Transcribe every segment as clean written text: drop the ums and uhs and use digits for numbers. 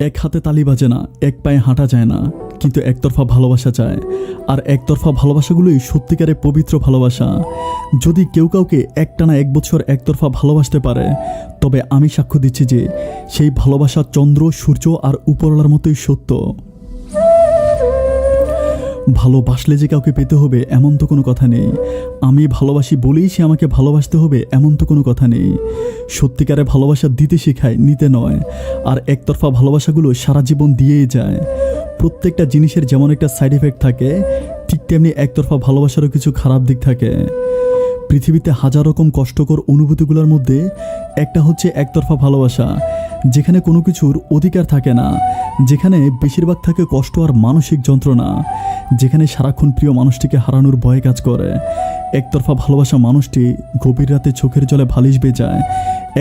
এক হাতে তালি বাজে না, এক পায়ে হাঁটা যায় না, কিন্তু একতরফা ভালোবাসা চায়। আর একতরফা ভালোবাসাগুলোই সত্যিকারের পবিত্র ভালোবাসা। যদি কেউ কাউকে একটানা 1 বছর একতরফা ভালোবাসতে পারে, তবে আমি সাক্ষ্য দিচ্ছি যে সেই ভালোবাসা চন্দ্র, সূর্য আর উপরওয়ালার মতোই সত্য। ভালোবাসলে যে কাউকে পেতে হবে এমন তো কোনো কথা নেই। আমি ভালোবাসি বলেই সে আমাকে ভালোবাসতে হবে এমন তো কোনো কথা নেই। সত্যিকারে ভালোবাসা দিতে শেখায়, নিতে নয়। আর একতরফা ভালোবাসাগুলো সারা জীবন দিয়েই যায়। প্রত্যেকটা জিনিসের যেমন একটা সাইড এফেক্ট থাকে, ঠিক তেমনি একতরফা ভালোবাসারও কিছু খারাপ দিক থাকে। পৃথিবীতে হাজার রকম কষ্টকর অনুভূতিগুলোর মধ্যে একটা হচ্ছে একতরফা ভালোবাসা, যেখানে কোনো কিছুর অধিকার থাকে না, যেখানে বেশিরভাগ থাকে কষ্ট আর মানসিক যন্ত্রণা, যেখানে সারাক্ষণ প্রিয় মানুষটিকে হারানোর ভয় কাজ করে। একতরফা ভালোবাসা মানুষটি গভীর রাতে চোখের জলে বালিশ বেজায়।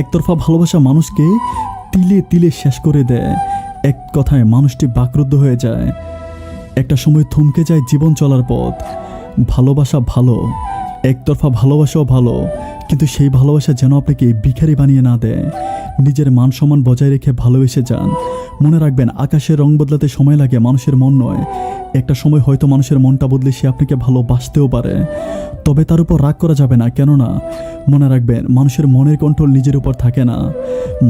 একতরফা ভালোবাসা মানুষকে তিলে তিলে শেষ করে দেয়। এক কথায় মানুষটি বাকরুদ্ধ হয়ে যায়। একটা সময় থমকে যায় জীবন চলার পথ। ভালোবাসা ভালো, একতরফা ভালোবাসাও ভালো, কিন্তু সেই ভালোবাসা যেন আপনাকে ভিখারি বানিয়ে না দেয়। নিজের মান সম্মান বজায় রেখে ভালোবেসে যান। মনে রাখবেন, আকাশের রং বদলাতে সময় লাগে, মানুষের মন নয়। একটা সময় হয়তো মানুষের মনটা বদলে সে আপনাকে ভালোবাসতেও পারে, তবে তার উপর রাগ করা যাবে না। কেননা মনে রাখবেন, মানুষের মনের কন্ট্রোল নিজের উপর থাকে না।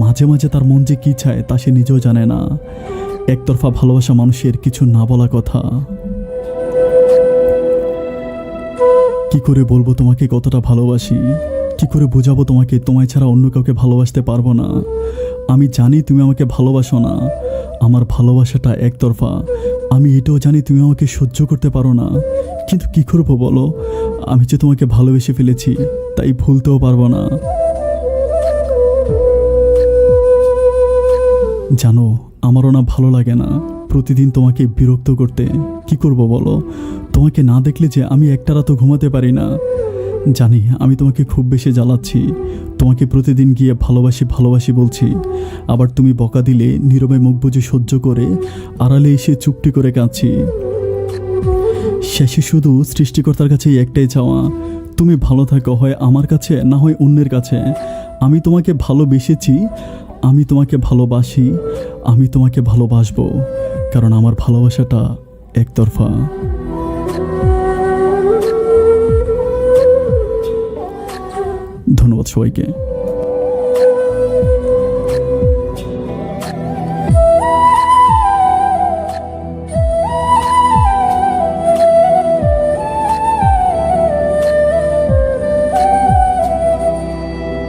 মাঝে মাঝে তার মন যে কী চায় তা সে নিজেও জানে না। একতরফা ভালোবাসা মানুষের কিছু না বলা কথা। কি করে বলবো তোমাকে কতটা ভালোবাসি? কি করে বোঝাবো তোমাকে তোমায় ছাড়া অন্য কাউকে ভালোবাসতে পারবো না? আমি জানি তুমি আমাকে ভালোবাসো না, আমার ভালোবাসাটা একতরফা। আমি এটাও জানি তুমি আমাকে সহ্য করতে পারো না, কিন্তু কি করবো বলো? আমি যে তোমাকে ভালোবেসে ফেলেছি, তাই ভুলতেও পারবো না। জানো, আমারও না ভালো লাগে না প্রতিদিন তোমাকে বিরক্ত করতে। কি করব বলো? তোমাকে না দেখলে যে আমি একটা রাতও ঘুমাতে পারি না। জানি আমি তোমাকে খুব বেশি জ্বালাচ্ছি। তোমাকে প্রতিদিন গিয়ে ভালোবাসি ভালোবাসি বলছি, আবার তুমি বকা দিলে নীরবে মুখ বুজে সহ্য করে আড়ালে এসে চুপটি করে কাঁদছি। শেষে শুধু সৃষ্টিকর্তার কাছেই একটাই চাওয়া, তুমি ভালো থাকো, হয় আমার কাছে না হয় অন্যের কাছে। আমি তোমাকে ভালোবেসেছি, আমি তোমাকে ভালোবাসি, আমি তোমাকে ভালোবাসবো, কারণ আমার ভালোবাসাটা একতরফা। ধন্যবাদ সবাইকে।